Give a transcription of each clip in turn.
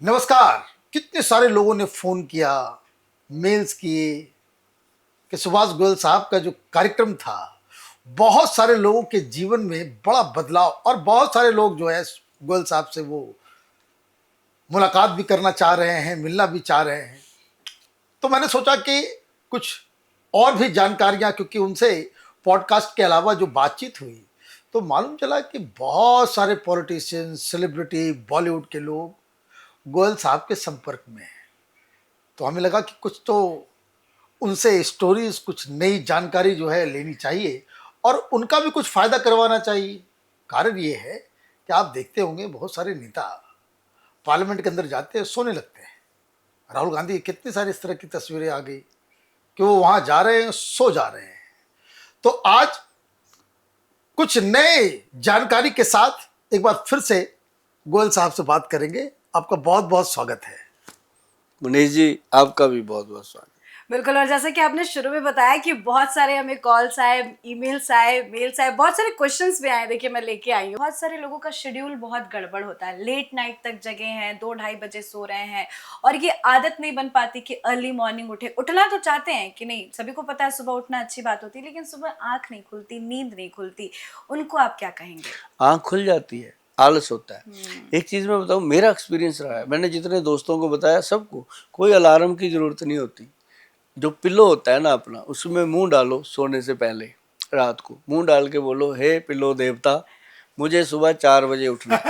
नमस्कार। कितने सारे लोगों ने फोन किया, मेल्स किए कि सुभाष गोयल साहब का जो कार्यक्रम था, बहुत सारे लोगों के जीवन में बड़ा बदलाव और बहुत सारे लोग जो है गोयल साहब से वो मुलाकात भी करना चाह रहे हैं, मिलना भी चाह रहे हैं। तो मैंने सोचा कि कुछ और भी जानकारियां, क्योंकि उनसे पॉडकास्ट के अलावा जो बातचीत हुई तो मालूम चला कि बहुत सारे पॉलिटिशियन, सेलिब्रिटी, बॉलीवुड के लोग गोयल साहब के संपर्क में हैं। तो हमें लगा कि कुछ तो उनसे स्टोरीज, कुछ नई जानकारी जो है लेनी चाहिए और उनका भी कुछ फायदा करवाना चाहिए। कारण ये है कि आप देखते होंगे बहुत सारे नेता पार्लियामेंट के अंदर जाते हैं, सोने लगते हैं। राहुल गांधी की कितनी सारी इस तरह की तस्वीरें आ गई कि वो वहां जा रहे हैं, सो जा रहे हैं। तो आज कुछ नए जानकारी के साथ एक बार फिर से गोयल साहब से बात करेंगे। आपका बहुत बहुत स्वागत है। मुनीष जी, आपका भी बहुत बहुत स्वागत। बिल्कुल। और जैसा कि आपने शुरू में बताया कि बहुत सारे हमें कॉल्स आए, ईमेल्स आए, मेल्स आए, बहुत सारे क्वेश्चंस भी आए। देखिए, मैं लेके आई हूँ। बहुत सारे लोगों का शेड्यूल बहुत गड़बड़ होता है, लेट नाइट तक जगे हैं, 2-2:30 बजे सो रहे हैं और ये आदत नहीं बन पाती कि अर्ली मॉर्निंग उठे। उठना तो चाहते हैं कि नहीं, सभी को पता है सुबह उठना अच्छी बात होती है, लेकिन सुबह आंख नहीं खुलती, नींद नहीं खुलती। उनको आप क्या कहेंगे? आँख खुल जाती है, आलस होता है। एक चीज़ मैं बताऊँ, मेरा एक्सपीरियंस रहा है। मैंने जितने दोस्तों को बताया सबको, कोई अलार्म की ज़रूरत नहीं होती। जो पिल्लो होता है ना अपना, उसमें मुंह डालो सोने से पहले। रात को मुंह डाल के बोलो, हे पिल्लो देवता, मुझे सुबह 4 बजे उठना।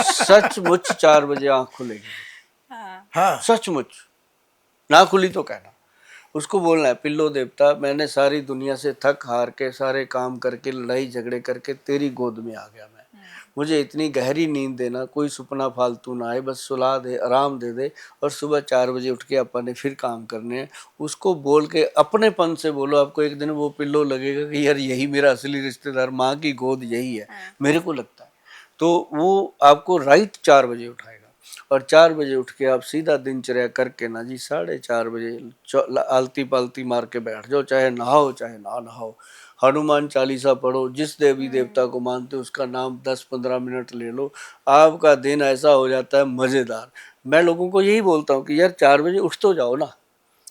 सचमुच 4 बजे आँख खुलेगी। हाँ, सचमुच। ना खुली तो कहना। उसको बोलना है, पिल्लो देवता, मैंने सारी दुनिया से थक हार के, सारे काम करके, लड़ाई झगड़े करके तेरी गोद में आ गया मैं। मुझे इतनी गहरी नींद देना, कोई सपना फालतू ना आए, बस सुला दे, आराम दे दे, और सुबह 4 बजे उठ के अपन ने फिर काम करने हैं। उसको बोल के अपनेपन से बोलो, आपको एक दिन वो पिल्लो लगेगा कि यार यही मेरा असली रिश्तेदार, माँ की गोद यही है, मेरे को लगता है। तो वो आपको राइट 4 बजे उठाएगा। और 4 बजे उठ के आप सीधा दिनचर्या करके ना जी, 4:30 आलती पालती मार के बैठ जाओ, चाहे नहाओ चाहे ना नहाओ। हनुमान चालीसा पढ़ो, जिस देवी देवता को मानते हो उसका नाम 10-15 मिनट ले लो, आपका दिन ऐसा हो जाता है मज़ेदार। मैं लोगों को यही बोलता हूँ कि यार 4 बजे उठ तो जाओ ना,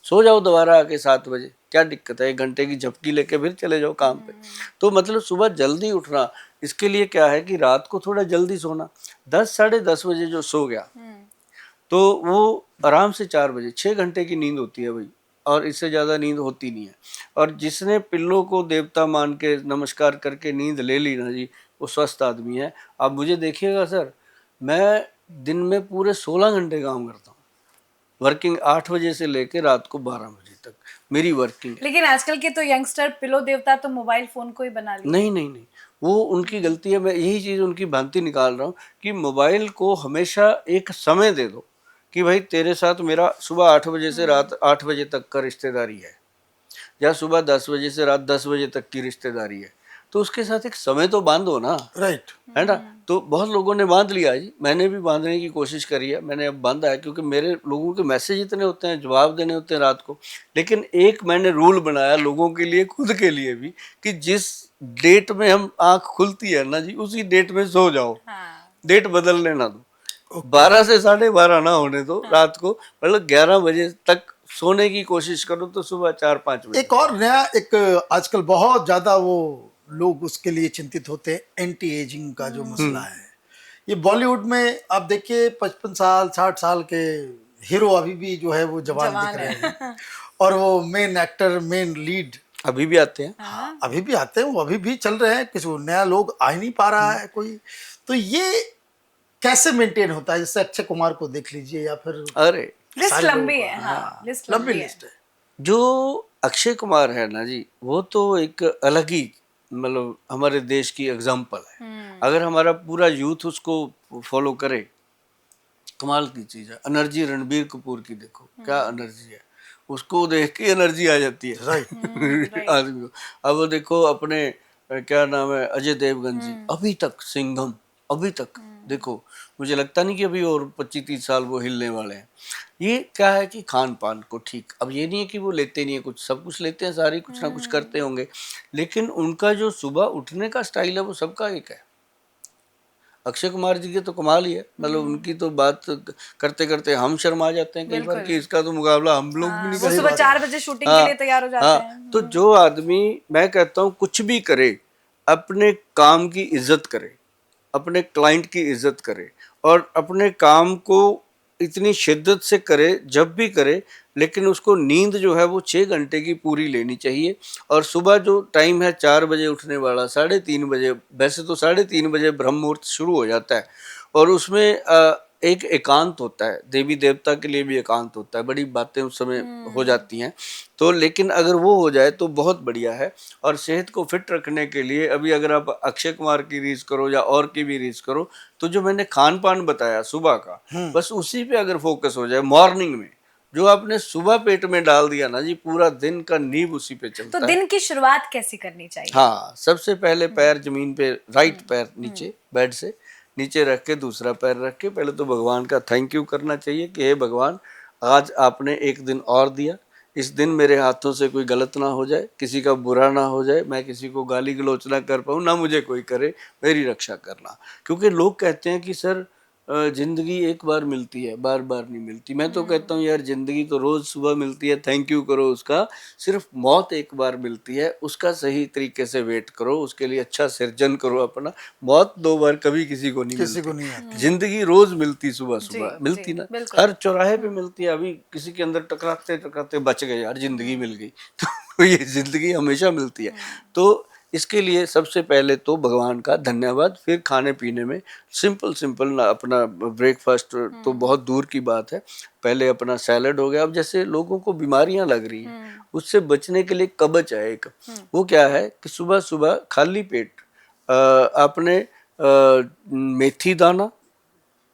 सो जाओ दोबारा आके 7 बजे, क्या दिक्कत है? 1 घंटे की झपकी लेके फिर चले जाओ काम पे। तो मतलब सुबह जल्दी उठना, इसके लिए क्या है कि रात को थोड़ा जल्दी सोना। 10-10:30 बजे जो सो गया तो वो आराम से 4 बजे 6 घंटे की नींद होती है भाई, और इससे ज़्यादा नींद होती नहीं है। और जिसने पिल्लों को देवता मान के नमस्कार करके नींद ले ली ना जी, वो स्वस्थ आदमी है। आप मुझे देखिएगा सर, मैं दिन में पूरे 16 घंटे काम करता हूँ। वर्किंग 8 बजे से लेके रात को 12 बजे तक मेरी वर्किंग है। लेकिन आजकल के तो यंगस्टर पिलो देवता तो मोबाइल फोन को ही बना लिए। नहीं नहीं नहीं, वो उनकी गलती है। मैं यही चीज़ उनकी भ्रांति निकाल रहा हूँ कि मोबाइल को हमेशा एक समय दे दो कि भाई तेरे साथ मेरा सुबह 8 बजे से रात 8 बजे तक का रिश्तेदारी है, या सुबह 10 बजे से रात 10 बजे तक की रिश्तेदारी है। तो उसके साथ एक समय तो बांधो ना, राइट। है ना? तो बहुत लोगों ने बांध लिया जी, मैंने भी बांधने की कोशिश करी है, मैंने अब बांधा है, क्योंकि मेरे लोगों के मैसेज इतने होते हैं, जवाब देने होते हैं रात को। लेकिन एक मैंने रूल बनाया लोगों के लिए, खुद के लिए भी, कि जिस डेट में हम आँख खुलती है ना जी, उसी डेट में सो जाओ। डेट बदलने ना दो। 12 से 12:30 ना होने दो रात को, मतलब 11 बजे तक सोने की कोशिश करो, तो सुबह 4-5 बजे। एक और नया, एक आजकल बहुत ज्यादा वो लोग उसके लिए चिंतित होते हैं, एंटी एजिंग का जो मसला है। ये बॉलीवुड में आप देखिए 55 साल 60 साल के हीरो अभी भी जो है वो जवान दिख रहे हैं और वो मेन एक्टर, मेन लीड अभी भी आते हैं। हाँ, अभी भी आते हैं, वो अभी भी चल रहे हैं। किसी नया लोग आ ही नहीं पा रहा है कोई। तो ये कैसे मेंटेन होता है? जैसे अक्षय कुमार को देख लीजिए या फिर अरे लिस्ट सारे लोगों लंबी को। है। हाँ, लिस्ट लंबी लंबी है। लिस्ट है। जो अक्षय कुमार है ना जी, वो तो एक अलग ही, मतलब हमारे देश की एग्जाम्पल है। अगर हमारा पूरा यूथ उसको फॉलो करे, कमाल की चीज़ है। एनर्जी रणबीर कपूर की देखो, क्या एनर्जी है, उसको देख के एनर्जी आ जाती है राइट। आदमी को। अब वो देखो अपने क्या नाम है, अजय देवगन जी, अभी तक सिंघम, अभी तक देखो, मुझे लगता नहीं कि अभी और 25-30 साल वो हिलने वाले हैं। ये क्या है कि खान पान को ठीक, अब ये नहीं है कि वो लेते नहीं है कुछ, सब कुछ लेते हैं, सारे कुछ ना कुछ करते होंगे, लेकिन उनका जो सुबह उठने का स्टाइल है वो सबका एक है। अक्षय कुमार जी के तो कमाल ही है, मतलब उनकी तो बात करते करते हम शर्मा जाते हैं कई बार कि इसका तो मुकाबला हम लोग भी नहीं वो कर सुबह सकते। 4 बजे शूटिंग के लिए तैयार हो जाते हाँ, हैं। तो जो आदमी, मैं कहता हूँ कुछ भी करे, अपने काम की इज्जत करे, अपने क्लाइंट की इज्जत करे और अपने काम को इतनी शिद्दत से करे जब भी करे, लेकिन उसको नींद जो है वो 6 घंटे की पूरी लेनी चाहिए। और सुबह जो टाइम है 4 बजे उठने वाला, 3:30 बजे, वैसे तो 3:30 बजे ब्रह्म मुहूर्त शुरू हो जाता है और उसमें एक एकांत होता है, देवी देवता के लिए भी एकांत होता है, बड़ी बातें उस समय हो जाती हैं। तो लेकिन अगर वो हो जाए तो बहुत बढ़िया है। और सेहत को फिट रखने के लिए अभी अगर आप अक्षय कुमार की रीस करो या और की भी रीस करो, तो जो मैंने खान पान बताया सुबह का, बस उसी पे अगर फोकस हो जाए मॉर्निंग में, जो आपने सुबह पेट में डाल दिया ना जी, पूरा दिन का नींव उसी पे तो चलता है। दिन की शुरुआत कैसी करनी चाहिए? हाँ, सबसे पहले पैर जमीन पे, राइट पैर नीचे बेड से नीचे रख के, दूसरा पैर रख के पहले तो भगवान का थैंक यू करना चाहिए कि हे भगवान, आज आपने एक दिन और दिया, इस दिन मेरे हाथों से कोई गलत ना हो जाए, किसी का बुरा ना हो जाए, मैं किसी को गाली गलौच ना कर पाऊँ, ना मुझे कोई करे, मेरी रक्षा करना। क्योंकि लोग कहते हैं कि सर जिंदगी एक बार मिलती है, बार बार नहीं मिलती। मैं तो कहता हूँ यार, जिंदगी तो रोज सुबह मिलती है, थैंक यू करो उसका। सिर्फ मौत एक बार मिलती है, उसका सही तरीके से वेट करो, उसके लिए अच्छा सृजन करो अपना। मौत 2 बार कभी किसी को नहीं किसी को मिलती, नहीं आती। जिंदगी रोज मिलती, सुबह सुबह जी, मिलती जी, ना, बिल्कुल। हर चौराहे पे मिलती है। अभी किसी के अंदर टकराते टकराते बच गए यार, जिंदगी मिल गई। तो ये जिंदगी हमेशा मिलती है। तो इसके लिए सबसे पहले तो भगवान का धन्यवाद, फिर खाने पीने में सिंपल सिंपल ना, अपना ब्रेकफास्ट तो बहुत दूर की बात है, पहले अपना सैलड हो गया। अब जैसे लोगों को बीमारियां लग रही हैं, उससे बचने के लिए कवच है एक, वो क्या है कि सुबह सुबह खाली पेट आपने मेथी दाना,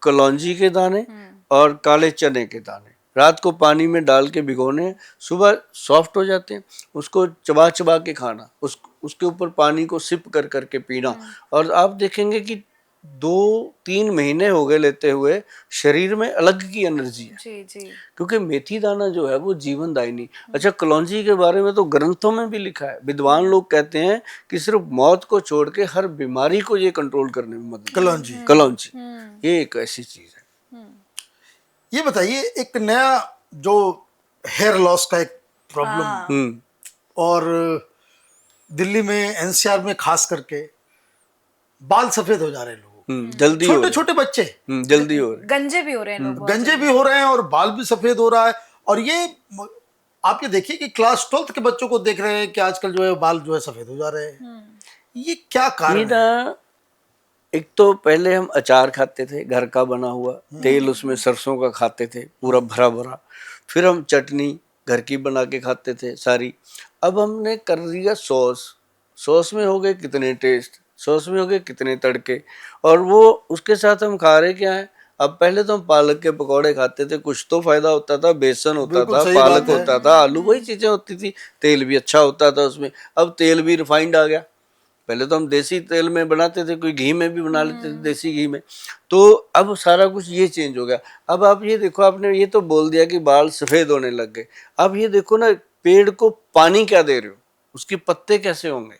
कलौंजी के दाने और काले चने के दाने रात को पानी में डाल के भिगोने हैं, सुबह सॉफ्ट हो जाते हैं, उसको चबा चबा के खाना, उसके ऊपर पानी को सिप कर करके पीना। और आप देखेंगे कि 2-3 महीने हो गए लेते हुए, शरीर में अलग की एनर्जी है, जी जी। क्योंकि मेथी दाना जो है वो जीवनदायिनी। अच्छा, कलौंजी के बारे में तो ग्रंथों में भी लिखा है, विद्वान लोग कहते हैं कि सिर्फ मौत को छोड़ के हर बीमारी को ये कंट्रोल करने में मदद कलौंजी। कलौंजी ये एक ऐसी चीज है। ये बताइए, एक नया जो हेयर लॉस का एक प्रॉब्लम, हम्म और दिल्ली में एनसीआर में खास करके बाल सफेद हो जा रहे हैं लोगों के, जल्दी हो छोटे रहे छोटे बच्चे जल्दी हो रहे गंजे भी हो रहे हैं लोग बहुत गंजे भी हो रहे हैं और बाल भी सफेद हो रहा है। और ये आप ये देखिए कि क्लास 12th के बच्चों को देख रहे हैं कि आजकल जो है बाल जो है सफेद हो जा रहे हैं। ये क्या ये कारण है? ना, एक तो पहले हम अचार खाते थे घर का बना हुआ, तेल उसमें सरसों का खाते थे पूरा भरा भरा, फिर हम चटनी घर की बना के खाते थे सारी। अब हमने कर दिया सॉस, सॉस में हो गए कितने टेस्ट, सॉस में हो गए कितने तड़के, और वो उसके साथ हम खा रहे क्या है। अब पहले तो हम पालक के पकौड़े खाते थे, कुछ तो फायदा होता था, बेसन होता बिल्कुल था, सही पालक बात है। होता था, आलू, वही चीजें होती थी, तेल भी अच्छा होता था उसमें। अब तेल भी रिफाइंड आ गया, पहले तो हम देसी तेल में बनाते थे, कोई घी में भी बना लेते थे, देसी घी में। तो अब सारा कुछ ये चेंज हो गया। अब आप ये देखो, आपने ये तो बोल दिया कि बाल सफेद होने लग गए, अब ये देखो ना, पेड़ को पानी क्या दे रहे हो, उसके पत्ते कैसे होंगे,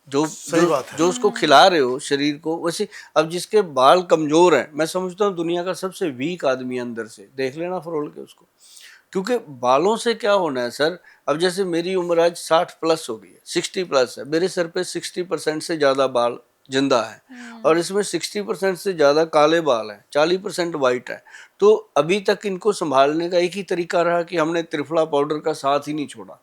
जो सही जो बात है। जो उसको खिला रहे हो शरीर को, वैसे अब जिसके बाल कमजोर हैं, मैं समझता हूँ दुनिया का सबसे वीक आदमी अंदर से, देख लेना फरोल के उसको। क्योंकि बालों से क्या होना है सर, अब जैसे मेरी उम्र आज 60+ हो गई है, 60+ है, मेरे सर पे 60% से ज्यादा बाल जिंदा है, और इसमें 60% से ज्यादा काले बाल हैं, 40% वाइट है। तो अभी तक इनको संभालने का एक ही तरीका रहा कि हमने त्रिफला पाउडर का साथ ही नहीं छोड़ा।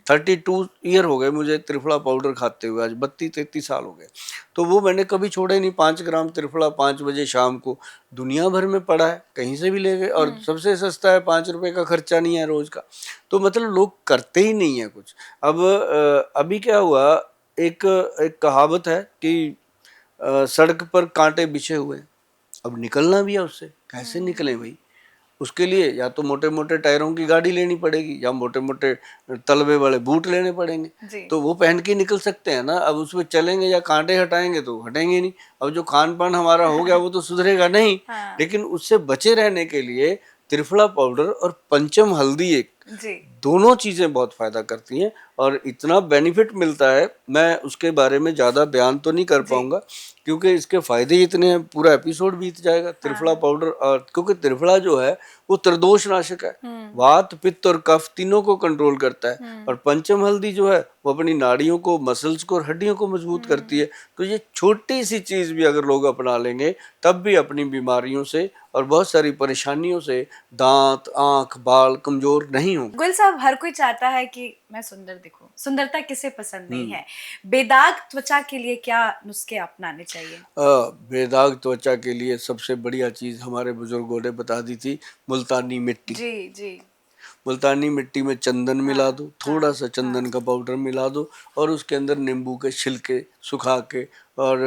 32 ईयर हो गए मुझे त्रिफला पाउडर खाते हुए, आज 32-33 साल हो गए, तो वो मैंने कभी छोड़े नहीं। 5 ग्राम त्रिफला 5 बजे शाम को, दुनिया भर में पड़ा है, कहीं से भी ले गए, और सबसे सस्ता है, 5 रुपए का खर्चा नहीं है रोज का। तो मतलब लोग करते ही नहीं है कुछ। अब अभी क्या हुआ, एक एक कहावत है कि सड़क पर कांटे बिछे हुए, अब निकलना भी है उससे, कैसे निकले भाई, उसके लिए या तो मोटे मोटे टायरों की गाड़ी लेनी पड़ेगी, या मोटे मोटे तलबे वाले बूट लेने पड़ेंगे, तो वो पहन के निकल सकते हैं ना। अब उसमें चलेंगे या कांटे हटाएंगे तो हटेंगे नहीं। अब जो खान पान हमारा हो गया वो तो सुधरेगा नहीं। लेकिन उससे बचे रहने के लिए त्रिफला पाउडर और पंचम हल्दी, एक दोनों चीज़ें बहुत फ़ायदा करती हैं और इतना बेनिफिट मिलता है, मैं उसके बारे में ज़्यादा बयान तो नहीं कर पाऊंगा क्योंकि इसके फ़ायदे ही इतने हैं, पूरा एपिसोड बीत जाएगा। त्रिफला पाउडर, और क्योंकि त्रिफला जो है वो त्रिदोष नाशक है, वात पित्त और कफ तीनों को कंट्रोल करता है। और पंचम हल्दी जो है वो अपनी नाड़ियों को, मसल्स को और हड्डियों को मजबूत करती है। तो ये छोटी सी चीज़ भी अगर लोग अपना लेंगे तब भी अपनी बीमारियों से और बहुत सारी परेशानियों से दांत, आंख, बाल कमजोर नहीं होंगे। गुल साहब, हर कोई चाहता है कि मैं सुंदर दिखूं, सुंदरता किसे पसंद नहीं है। बेदाग त्वचा के लिए क्या नुस्खे अपनाने चाहिए? बेदाग त्वचा के लिए सबसे बढ़िया चीज़ हमारे बुजुर्गों ने बता दी थी, मुल्तानी मिट्टी। जी जी। मुल्तानी मिट्टी में चंदन मिला दो, थोड़ा सा चंदन का पाउडर मिला दो और उसके अंदर नींबू के छिलके सुखा के और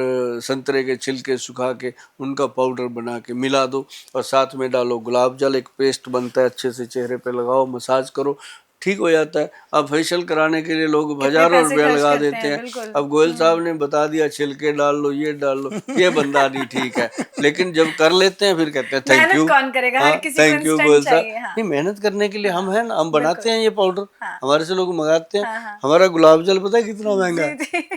संतरे के छिलके सुखा के उनका पाउडर बना के मिला दो और साथ में डालो गुलाब जल, एक पेस्ट बनता है, अच्छे से चेहरे पे लगाओ, मसाज करो, ठीक हो जाता है। अब फेशियल कराने के लिए लोग हजारों पैसे रुपया खर्च लगा करते देते हैं, हैं। बिल्कुल। अब गोयल साहब ने बता दिया छिलके डाल लो, ये डाल लो, ये बंदा नहीं ठीक है, लेकिन जब कर लेते हैं फिर कहते हैं थैंक मेहनत यू। कौन करेगा? हर हाँ, किसी को थैंक यू इंस्टेंट गोयल साहब। चाहिए। हाँ नहीं, मेहनत करने के लिए हम हैं ना, हम बनाते बिल्कुल। हैं ये पाउडर, हाँ हमारे से लोग मंगाते हैं। हाँ हाँ। हमारा गुलाब जल पता है कितना महंगा है? जी जी।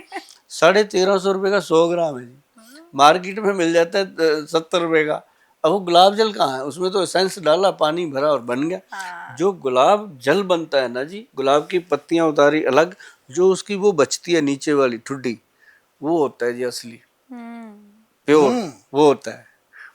1350 रुपये का 100 ग्राम है जी। मार्केट में मिल जाता है 70 रुपये का। अब वो गुलाब जल कहाँ है? उसमें तो एसेंस डाला, पानी भरा और बन गया। हाँ। जो गुलाब जल बनता है ना जी, गुलाब की पत्तियां उतारी अलग, जो उसकी वो बचती है नीचे वाली ठुड्डी, वो होता है जी असली प्योर, वो होता है।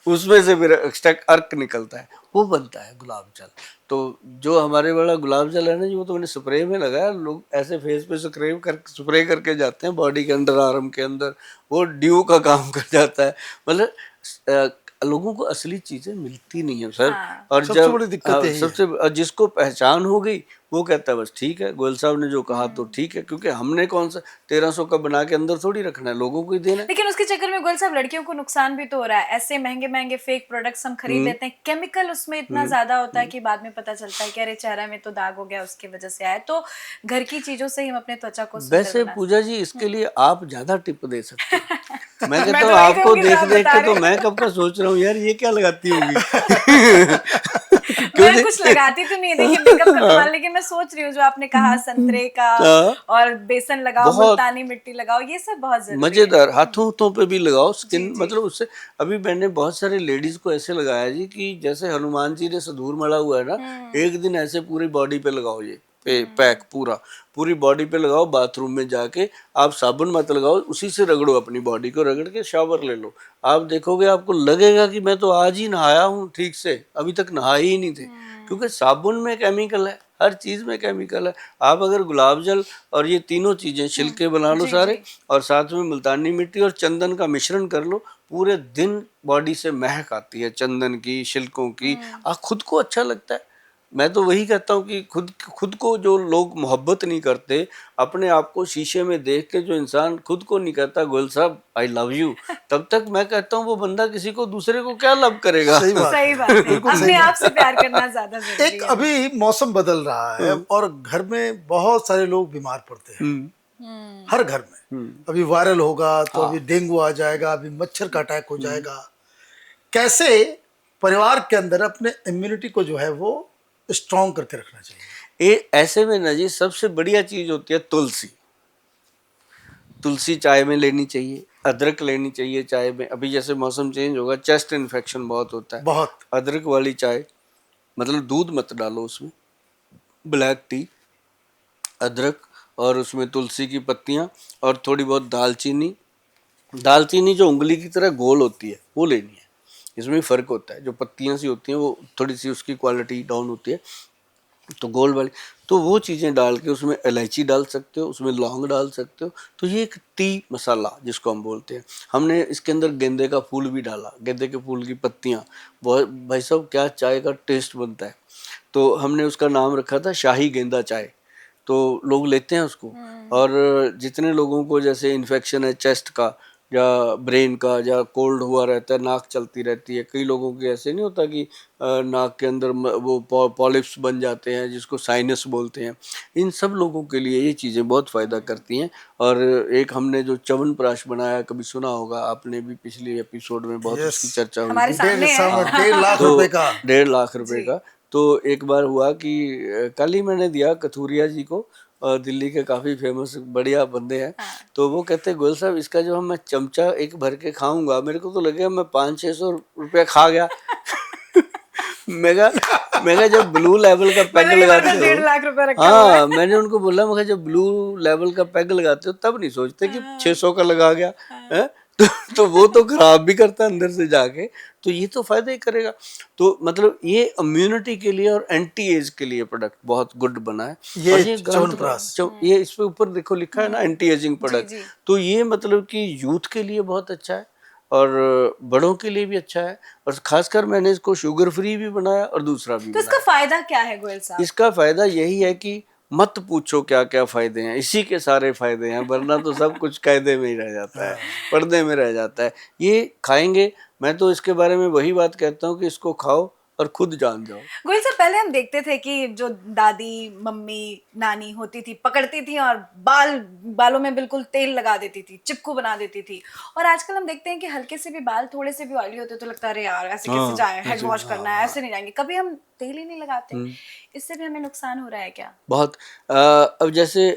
उसमें से फिर एक्सट्रैक्ट अर्क निकलता है, वो बनता है गुलाब जल। तो जो हमारे वाला गुलाब जल है ना जी, वो तो मैंने स्प्रे में लगाया, लोग ऐसे फेस पे स्प्रे करके जाते हैं बॉडी के अंडर आर्म के अंदर, वो ड्यू का काम कर जाता है। मतलब लोगों को असली चीजें मिलती नहीं है सर। हाँ। और सबसे जब बड़ी दिक्कत यही है। सबसे जिसको पहचान हो गई वो कहता है बस ठीक है, गोयल साहब ने जो कहा तो ठीक है, क्योंकि हमने कौन सा 1300 का बना के अंदर थोड़ी रखना है, लोगों को ही देना है। लेकिन उसके चक्कर में गुल साहब लड़कियों को नुकसान भी तो हो रहा है। ऐसे महंगे महंगे फेक प्रोडक्ट्स हम खरीद लेते हैं, केमिकल उसमें इतना ज्यादा होता है कि बाद में पता चलता है कि अरे चेहरे में तो दाग हो गया, उसकी वजह से आया। तो घर की चीजों से ही हम अपने त्वचा को सुंदर वैसे बना पूजा जी इसके लिए आप ज्यादा टिप दे सकते हैं। मैं मैं कहता तो हूँ वही आपको कहूंगी जो देख आप देख बता के रहे तो हैं। मैं कब का सोच रहा हूँ यार ये क्या लगाती होगी। मैं कुछ लगाती तो नहीं है, देखिए मेकअप का कमाल, लेकिन मैं सोच रही हूँ जो आपने कहा संतरे का हाँ। और बेसन लगाओ, बहुत मुल्तानी मिट्टी लगाओ, ये सब बहुत जरूरी है। मजेदार, हाथों हाथों पे भी लगाओ, स्किन जी, जी। मतलब उससे। अभी मैंने बहुत सारे लेडीज को ऐसे लगाया जी कि जैसे हनुमान जी ने सिंदूर मढ़ा हुआ है ना, एक दिन ऐसे पूरी बॉडी पे लगाओ ये पैक, पूरी बॉडी पे लगाओ, बाथरूम में जाके आप साबुन मत लगाओ, उसी से रगड़ो, अपनी बॉडी को रगड़ के शावर ले लो, आप देखोगे आपको लगेगा कि मैं तो आज ही नहाया हूँ ठीक से, अभी तक नहाए ही नहीं थे। क्योंकि साबुन में केमिकल है, हर चीज में केमिकल है। आप अगर गुलाब जल और ये तीनों चीजें छिलके बना लो जी, सारे, जी। और साथ में मुल्तानी मिट्टी और चंदन का मिश्रण कर लो, पूरे दिन बॉडी से महक आती है चंदन की, छिलकों की, खुद को अच्छा लगता है। मैं तो वही कहता हूँ कि खुद को जो लोग मोहब्बत नहीं करते, अपने आप को शीशे में देख के जो इंसान खुद को नहीं कहता गोयल साहब आई लव यू, तब तक मैं कहता हूँ वो बंदा किसी को दूसरे को क्या लव करेगा। सही बात सही है, बात है, बिल्कुल सही अपने आप बात से प्यार करना ज्यादा जरूरी एक है। अभी मौसम बदल रहा है और घर में बहुत सारे लोग बीमार पड़ते हैं, हर घर में। अभी वायरल होगा तो अभी डेंगू आ जाएगा, अभी मच्छर का अटैक हो जाएगा। कैसे परिवार के अंदर अपने इम्यूनिटी को जो है वो स्ट्रॉन्ग करके रखना चाहिए? ये ऐसे में ना जी सबसे बढ़िया चीज होती है तुलसी। तुलसी चाय में लेनी चाहिए, अदरक लेनी चाहिए चाय में। अभी जैसे मौसम चेंज होगा, चेस्ट इन्फेक्शन बहुत होता है, बहुत। अदरक वाली चाय, मतलब दूध मत डालो उसमें, ब्लैक टी, अदरक और उसमें तुलसी की पत्तियां और थोड़ी बहुत दालचीनी। दालचीनी जो उंगली की तरह गोल होती है वो लेनी है, इसमें फ़र्क होता है। जो पत्तियां सी होती हैं वो थोड़ी सी उसकी क्वालिटी डाउन होती है, तो गोल वाली, तो वो चीज़ें डाल के उसमें इलायची डाल सकते हो, उसमें लौंग डाल सकते हो। तो ये एक टी मसाला जिसको हम बोलते हैं। हमने इसके अंदर गेंदे का फूल भी डाला, गेंदे के फूल की पत्तियाँ, बहुत भाई साहब क्या चाय का टेस्ट बनता है। तो हमने उसका नाम रखा था शाही गेंदा चाय, तो लोग लेते हैं उसको। और जितने लोगों को जैसे इन्फेक्शन है चेस्ट का या ब्रेन का, या कोल्ड हुआ रहता है, नाक चलती रहती है, कई लोगों के ऐसे नहीं होता कि नाक के अंदर वो पॉलिप्स बन जाते हैं जिसको साइनस बोलते हैं, इन सब लोगों के लिए ये चीज़ें बहुत फ़ायदा करती हैं। और एक हमने जो च्यवनप्राश बनाया, कभी सुना होगा आपने भी, पिछले एपिसोड में बहुत Yes. उसकी चर्चा हुई हमारे थी। सामने है। 1.5 लाख तो रुपए का। 1.5 लाख रुपए जी। का। तो एक बार हुआ कि कल ही मैंने दिया कथूरिया जी को, दिल्ली के काफ़ी फेमस बढ़िया बंदे हैं। तो वो कहते गोयल साहब इसका जो हम मैं चमचा एक भर के खाऊंगा मेरे को तो लगेगा मैं 500-600 रुपया खा गया। मैं जब ब्लू लेवल का पैग लगाते हो 1.5 लाख रुपए रखा हुआ है। हाँ मैंने उनको बोला मैं जब ब्लू लेवल का पैग लगाते हो तब नहीं सोचते कि 600 का लगा गया है। तो वो तो खराब भी करता है अंदर से जाके, तो ये तो फायदा ही करेगा। तो मतलब ये इम्यूनिटी के लिए और एंटी एज के लिए प्रोडक्ट बहुत गुड बना है। ये और च्यवनप्राश। ये इस पे ऊपर देखो लिखा है ना एंटी एजिंग प्रोडक्ट, तो ये मतलब कि यूथ के लिए बहुत अच्छा है और बड़ों के लिए भी अच्छा है, और खासकर मैंने इसको शुगर फ्री भी बनाया और दूसरा भी तो इसका फायदा क्या है गोयल साहब? इसका फायदा यही है कि मत पूछो क्या क्या फायदे हैं, इसी के सारे फायदे हैं, वरना तो सब कुछ कायदे में ही रह जाता है, पर्दे में रह जाता है। ये खाएंगे, मैं तो इसके बारे में वही बात कहता हूँ कि इसको खाओ और खुद जान जाओ। गोयल साहब पहले हम देखते थे कि जो दादी मम्मी नानी होती थी पकड़ती थी और बालों में बिल्कुल तेल लगा देती थी, चिपकू बना देती थी, और आजकल हम देखते हैं कि हल्के से भी बाल थोड़े से भी ऑयली होते तो लगता है अरे यार ऐसे कैसे जाए, हेड वॉश करना है, ऐसे नहीं जाएंगे, कभी हम तेल ही नहीं लगाते। इससे भी हमें नुकसान हो रहा है क्या? बहुत अब जैसे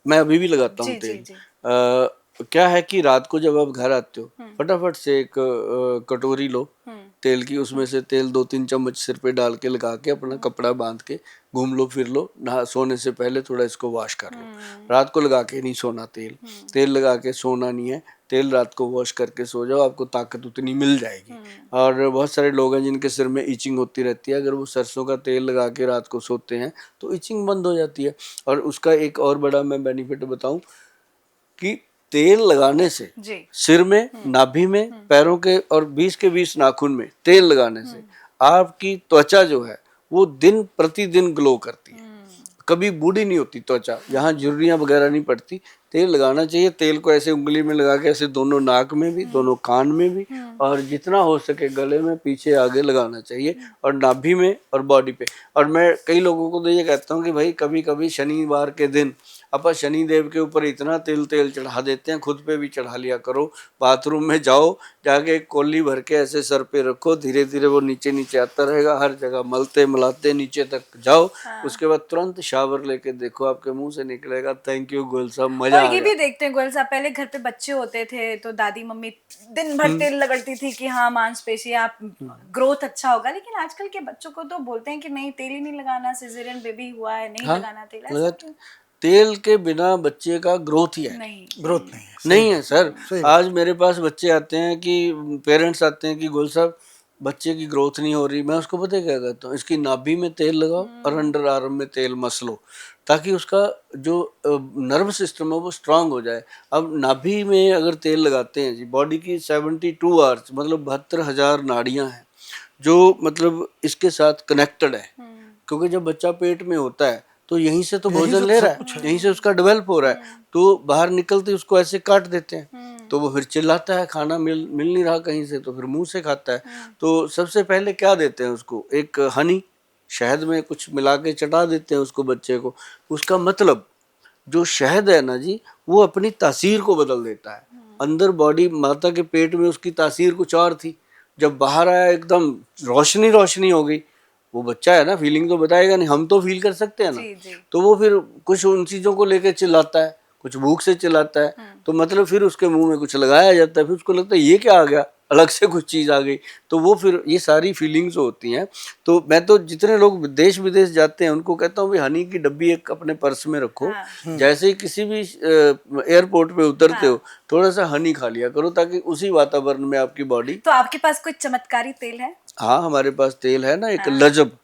मैं अभी भी लगाता हूँ तेल। क्या है कि रात को जब आप घर आते हो फटाफट से एक कटोरी लो तेल की, उसमें से तेल 2-3 चम्मच सिर पे डाल के लगा के अपना कपड़ा बांध के घूम लो फिर लो, नहा सोने से पहले थोड़ा इसको वॉश कर लो। रात को लगा के नहीं सोना तेल लगा के सोना नहीं है, तेल रात को वॉश करके सो जाओ, आपको ताकत उतनी मिल जाएगी। और बहुत सारे लोग हैं जिनके सिर में इचिंग होती रहती है, अगर वो सरसों का तेल लगा के रात को सोते हैं तो इचिंग बंद हो जाती है। और उसका एक और बड़ा मैं बेनिफिट बताऊं कि तेल लगाने से सिर में, नाभि में, पैरों के और 20 के 20 नाखून में तेल लगाने से आपकी त्वचा जो है वो दिन प्रतिदिन ग्लो करती है, कभी बूढ़ी नहीं होती त्वचा, यहाँ झुर्रियाँ वगैरह नहीं पड़ती। तेल लगाना चाहिए, तेल को ऐसे उंगली में लगा के ऐसे दोनों नाक में भी, दोनों कान में भी, और जितना हो सके गले में पीछे आगे लगाना चाहिए, और नाभि में और बॉडी पे। और मैं कई लोगों को तो ये कहता हूँ कि भाई कभी कभी शनिवार के दिन अपन शनि देव के ऊपर इतना तेल चढ़ा देते हैं, खुद पे भी चढ़ा लिया करो। बाथरूम में जाओ, जाके एक कोली भर के ऐसे सर पे रखो, धीरे धीरे वो नीचे नीचे आता रहेगा, हर जगह मलते मलाते नीचे तक जाओ। उसके बाद तुरंत शावर लेके देखो, आपके मुंह से निकलेगा थैंक यू गोयल साहब, मजा आ गया। और ये भी देखते हैं गोयल साहब, पहले घर पे बच्चे होते थे तो दादी मम्मी दिन भर तेल लगड़ती थी कि हाँ मांसपेशियां, ग्रोथ अच्छा होगा, लेकिन आजकल के बच्चों को तो बोलते हैं कि नहीं तेल ही नहीं लगाना, सिजेरियन बेबी हुआ है नहीं लगाना तेल। ऐसा क्यों? तेल के बिना बच्चे का ग्रोथ ही है नहीं, ग्रोथ नहीं है सर। आज मेरे पास बच्चे आते हैं कि पेरेंट्स आते हैं कि गोयल साहब बच्चे की ग्रोथ नहीं हो रही, मैं उसको पता क्या कहता हूँ, इसकी नाभि में तेल लगाओ और अंडर आर्म में तेल मस लो, ताकि उसका जो नर्व सिस्टम है वो स्ट्रांग हो जाए। अब नाभि में अगर तेल लगाते हैं जी, बॉडी की 72 आवर्स मतलब 72,000 नाड़ियाँ हैं जो मतलब इसके साथ कनेक्टेड है, क्योंकि जब बच्चा पेट में होता है तो यहीं से तो भोजन ले रहा है, यहीं से उसका डेवलप हो रहा है, तो बाहर निकलते उसको ऐसे काट देते हैं, तो वो फिर चिल्लाता है, खाना मिल नहीं रहा कहीं से, तो फिर मुंह से खाता है। तो सबसे पहले क्या देते हैं उसको, एक हनी, शहद में कुछ मिला के चटा देते हैं उसको बच्चे को। उसका मतलब जो शहद है ना जी, वो अपनी तासीर को बदल देता है। अंदर बॉडी माता के पेट में उसकी तासीर कुछ और थी, जब बाहर आया एकदम रोशनी रोशनी हो गई। वो बच्चा है ना, फीलिंग तो बताएगा नहीं, हम तो फील कर सकते हैं ना। तो वो फिर कुछ उन चीजों को लेकर चिल्लाता है, कुछ भूख से चिल्लाता है, तो मतलब फिर उसके मुंह में कुछ लगाया जाता है, फिर उसको लगता है ये क्या आ गया, अलग से कुछ चीज आ गई, तो वो फिर ये सारी फीलिंग्स होती हैं। तो मैं तो जितने लोग देश विदेश जाते हैं उनको कहता हूँ भाई हनी की डब्बी एक अपने पर्स में रखो, जैसे ही किसी भी एयरपोर्ट पे उतरते हो थोड़ा सा हनी खा लिया करो, ताकि उसी वातावरण में आपकी बॉडी। तो आपके पास कोई चमत्कारी तेल है? हाँ हमारे पास तेल है ना, एक लजब,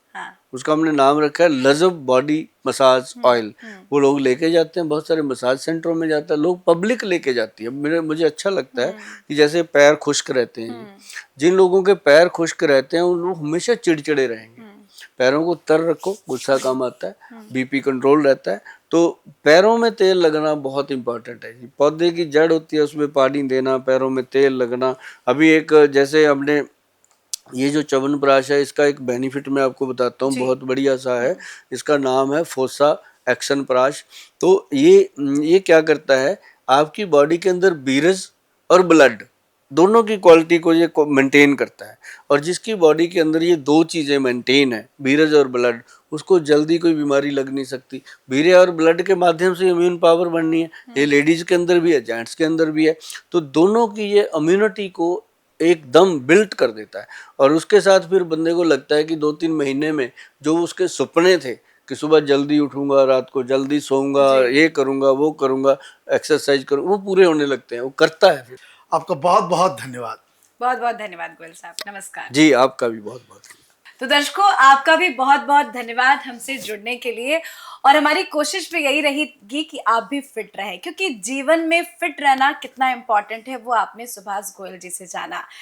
उसका हमने नाम रखा है लजब बॉडी मसाज ऑयल। वो लोग लेके जाते हैं, बहुत सारे मसाज सेंटरों में जाता है, लोग पब्लिक लेके जाती है। मुझे अच्छा लगता है कि जैसे पैर खुश्क रहते हैं, जिन लोगों के पैर खुश्क रहते हैं उन लोग हमेशा चिड़चिड़े रहेंगे। पैरों को तर रखो, गुस्सा कम आता है, बीपी कंट्रोल रहता है। तो पैरों में तेल लगना बहुत इंपॉर्टेंट है। पौधे की जड़ होती है, उसमें पानी देना, पैरों में तेल लगना। अभी एक जैसे हमने ये जो च्यवनप्राश है, इसका एक बेनिफिट मैं आपको बताता हूँ, बहुत बढ़िया सा है। इसका नाम है फोसा एक्शन प्राश। तो ये क्या करता है, आपकी बॉडी के अंदर बीरज और ब्लड दोनों की क्वालिटी को ये मेंटेन करता है। और जिसकी बॉडी के अंदर ये दो चीज़ें मेंटेन है, बीरज और ब्लड, उसको जल्दी कोई बीमारी लग नहीं सकती। बीरे और ब्लड के माध्यम से इम्यून पावर बढ़नी है, ये लेडीज के अंदर भी है, जेंट्स के अंदर भी है। तो दोनों की ये इम्यूनिटी को एकदम बिल्ट कर देता है। और उसके साथ फिर बंदे को लगता है कि 2-3 महीने में जो उसके सपने थे कि सुबह जल्दी उठूंगा, रात को जल्दी सोऊंगा, ये करूंगा, वो करूंगा, एक्सरसाइज करूंगा, वो पूरे होने लगते हैं, वो करता है फिर। आपका बहुत बहुत धन्यवाद। बहुत बहुत धन्यवाद गोयल साहब, नमस्कार। जी आपका भी बहुत बहुत। तो दर्शकों, आपका भी बहुत बहुत धन्यवाद हमसे जुड़ने के लिए। और हमारी कोशिश भी यही रहेगी कि आप भी फिट रहें, क्योंकि जीवन में फिट रहना कितना इम्पोर्टेंट है वो आपने सुभाष गोयल जी से जाना।